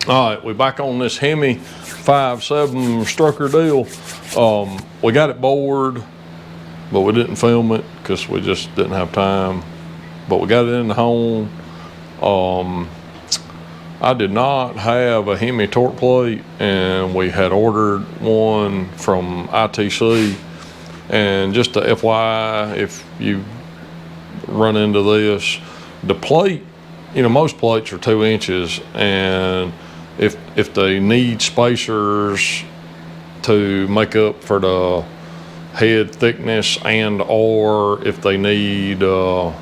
All right, we're back on this Hemi 5.7 stroker deal. We got it bored, but we didn't film it because we just didn't have time. But we got it in the home. I did not have a Hemi torque plate, and we had ordered one from ITC. And just to FYI, if you run into this, the plate, most plates are 2 inches, and if they need spacers to make up for the head thickness, and or if they need a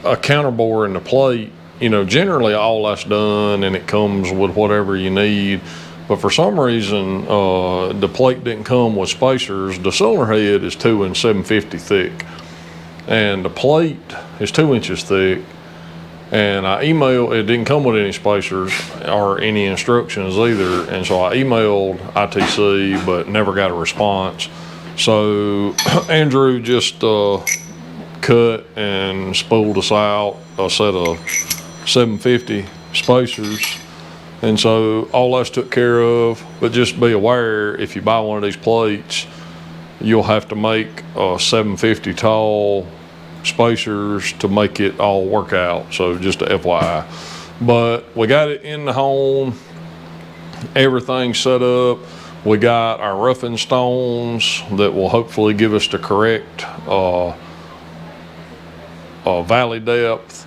counterbore in the plate, generally all that's done and it comes with whatever you need. But for some reason, the plate didn't come with spacers. The cylinder head is 2 7/50 thick, and the plate is 2 inches thick. And I emailed, it didn't come with any spacers or any instructions either. And so I emailed ITC, but never got a response. So Andrew just cut and spooled us out a set of 750 spacers. And so all that's took care of. But just be aware, if you buy one of these plates, you'll have to make 750 tall spacers to make it all work out. So just a FYI. But we got it in the home, everything set up. We got our roughing stones that will hopefully give us the correct valley depth.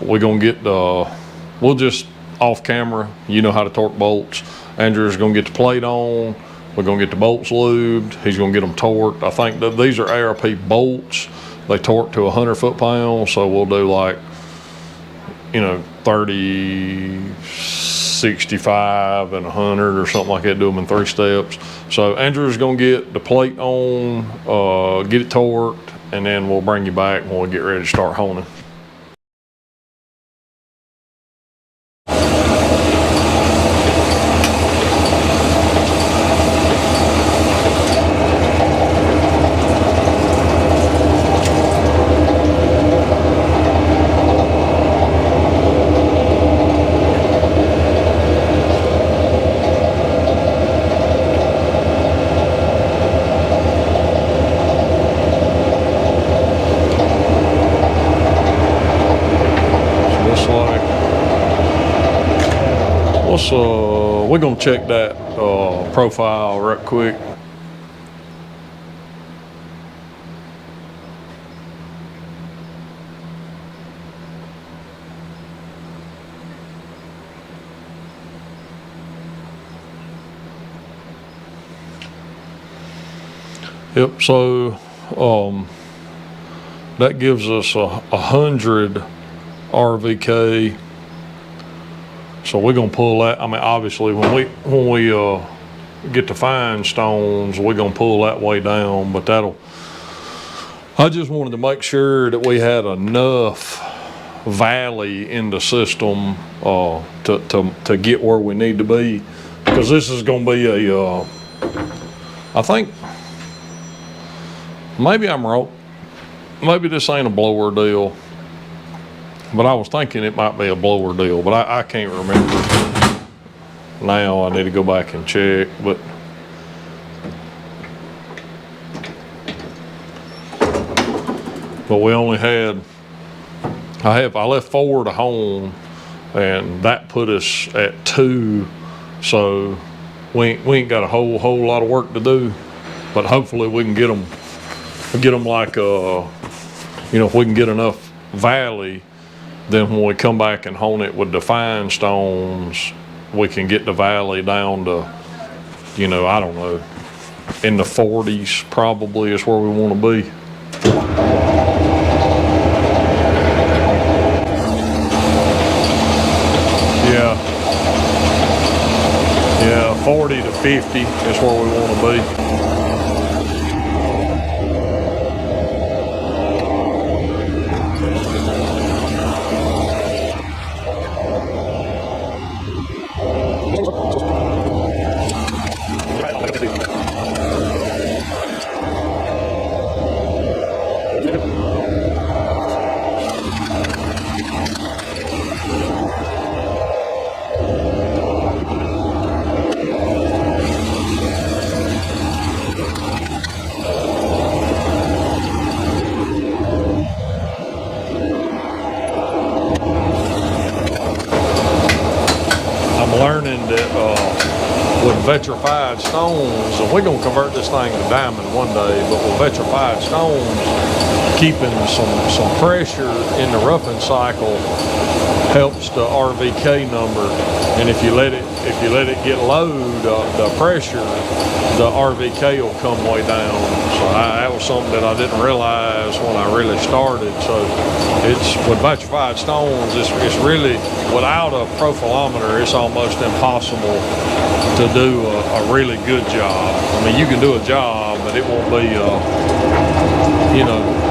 We're gonna get we'll just off camera, you know how to torque bolts. Andrew's gonna get the plate on. We're gonna get the bolts lubed. He's gonna get them torqued. I think that these are ARP bolts. They torque to 100 foot-pounds, so we'll do like, 30, 65, and 100 or something like that. Do them in 3 steps. So Andrew's gonna get the plate on, get it torqued, and then we'll bring you back when we get ready to start honing. We're gonna check that profile right quick. Yep, so that gives us 100 RVK. So we're gonna pull that. I mean, obviously, when we get the fine stones, we're gonna pull that way down. But I just wanted to make sure that we had enough valley in the system to get where we need to be, because this is gonna be I think maybe I'm wrong. Maybe this ain't a blower deal. But I was thinking it might be a blower deal, but I can't remember now. I need to go back and check. But we only had, I left 4 to home, and that put us at 2. So we ain't got a whole lot of work to do. But hopefully we can get them like if we can get enough valley. Then when we come back and hone it with the fine stones, we can get the valley down to, I don't know, in the 40s probably is where we want to be. Yeah, 40 to 50 is where we want to be. learning that with vitrified stones, and we're gonna convert this thing to diamond one day, but with vitrified stones, keeping some pressure in the roughing cycle helps the RVK number. And if you let it get low, the pressure, the RVK will come way down. So that was something that I didn't realize when I really started. So it's with vitrified stones, it's really, without a profilometer, it's almost impossible to do a really good job. I mean, you can do a job, but it won't be, you know.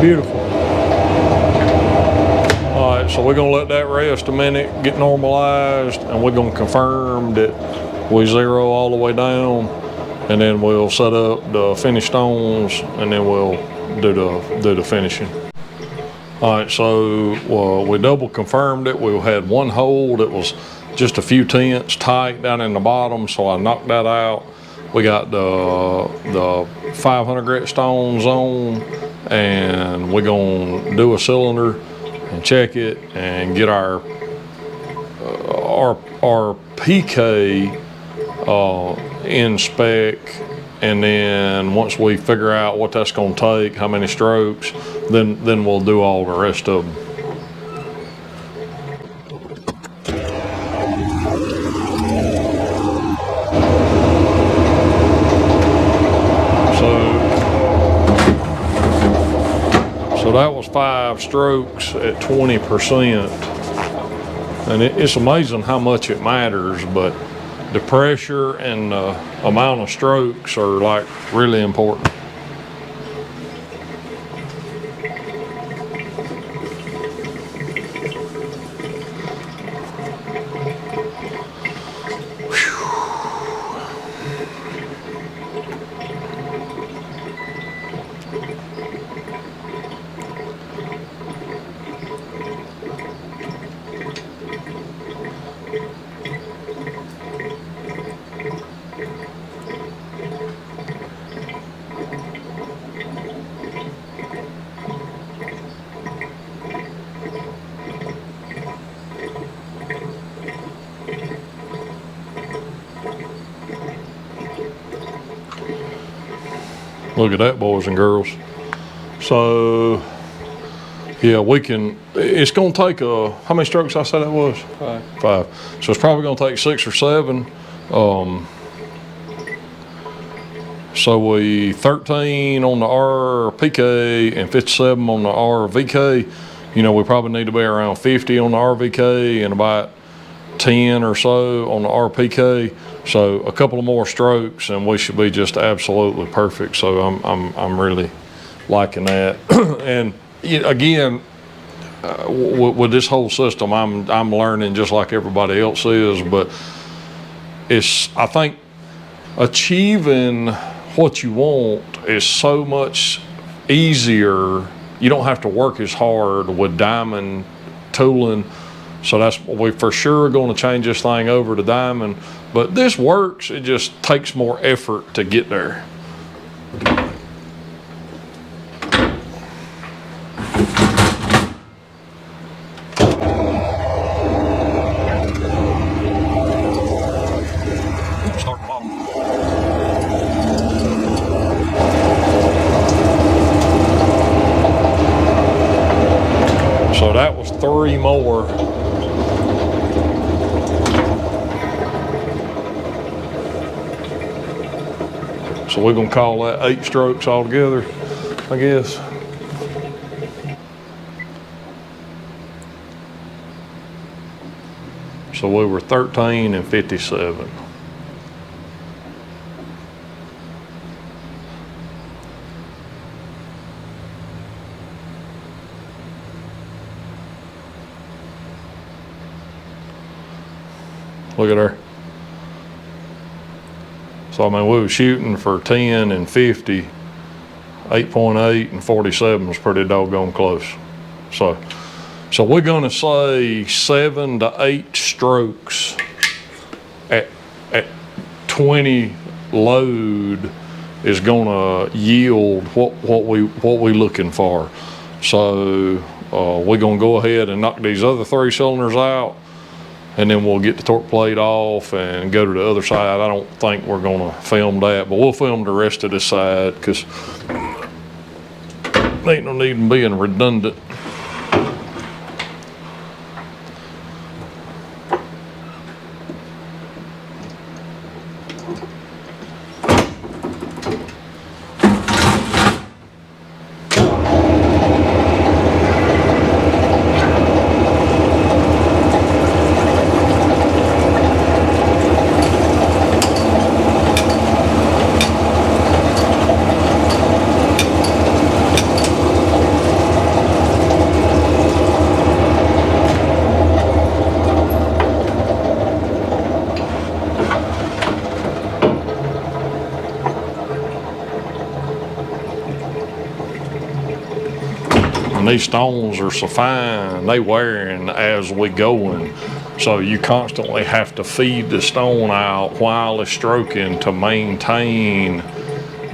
Beautiful. All right, so we're gonna let that rest a minute, get normalized, and we're gonna confirm that we zero all the way down, and then we'll set up the finished stones, and then we'll do the finishing. All right, so we double confirmed it. We had one hole that was just a few tenths tight down in the bottom, so I knocked that out. We got the 500 grit stones on, and we're gonna do a cylinder and check it and get our PK in spec, and then once we figure out what that's gonna take, how many strokes, then we'll do all the rest of them. So that was 5 strokes at 20%. And it's amazing how much it matters, but the pressure and the amount of strokes are like really important. Look at that, boys and girls. So, yeah, it's gonna take how many strokes I said that was? 5. So it's probably gonna take 6 or 7. So we 13 on the RPK and 57 on the RVK. You know, we probably need to be around 50 on the RVK and about 10 or so on the RPK. So a couple of more strokes and we should be just absolutely perfect. So I'm really liking that. And again, with this whole system, I'm learning just like everybody else is. But I think achieving what you want is so much easier. You don't have to work as hard with diamond tooling. So that's what we for sure going to change this thing over to diamond. But this works, it just takes more effort to get there. So that was 3 more. So we're gonna call that 8 strokes altogether, I guess. So we were 13 and 57. Look at her. So I mean, we were shooting for 10 and 50. 8.8 and 47 is pretty doggone close. So we're gonna say 7 to 8 strokes at 20 load is gonna yield what we looking for. So we're gonna go ahead and knock these other 3 cylinders out, and then we'll get the torque plate off and go to the other side. I don't think we're gonna film that, but we'll film the rest of this side because ain't no need in being redundant. And these stones are so fine, they wearing as we going. So you constantly have to feed the stone out while it's stroking to maintain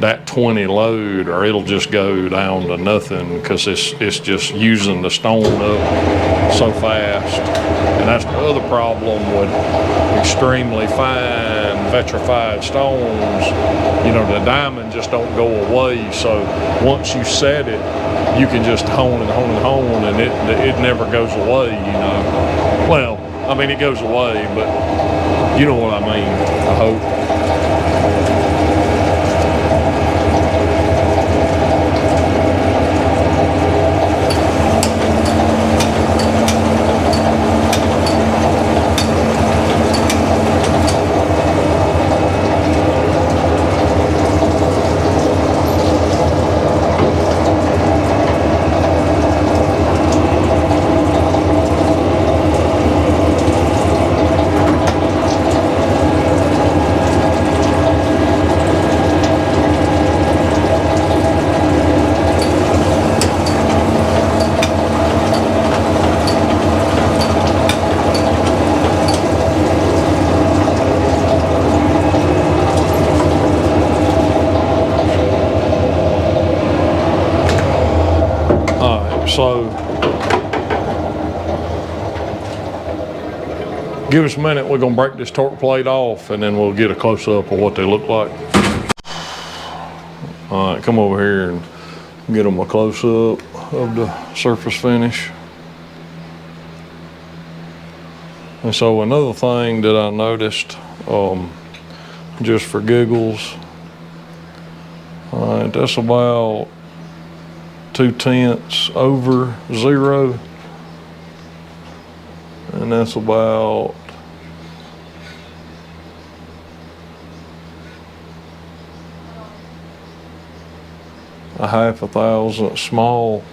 that 20 load, or it'll just go down to nothing because it's just using the stone up so fast. And that's the other problem with extremely fine vitrified stones. You know, the diamond just don't go away. So once you set it, you can just hone and hone and hone, and it never goes away, you know. Well, I mean, it goes away, but you know what I mean, I hope. So give us a minute, we're gonna break this torque plate off and then we'll get a close-up of what they look like. All right, come over here and get them a close-up of the surface finish. And so another thing that I noticed, just for giggles, all right, that's about 2/10 over 0, and that's about a 1/2 thousandth small.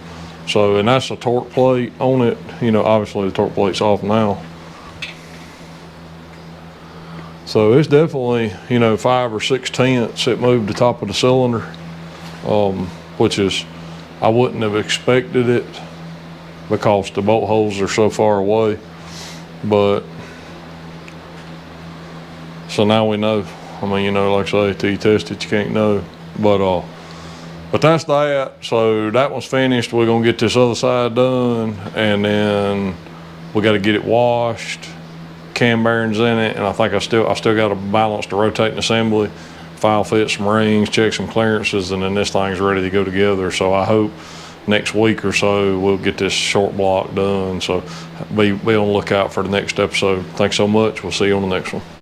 So, and that's a torque plate on it. You know, obviously the torque plate's off now. So it's definitely, you know, 5 or 6 tenths it moved the top of the cylinder, which is, I wouldn't have expected it because the bolt holes are so far away. But, so now we know. I mean, you know, like I say, till you test it, you can't know. But that's that. So that one's finished. We're gonna get this other side done, and then we got to get it washed, cam bearings in it, and I think I still got to balance the rotating assembly, file fit some rings, check some clearances, and then this thing's ready to go together. So I hope next week or so we'll get this short block done. So be on the lookout for the next episode. Thanks so much. We'll see you on the next one.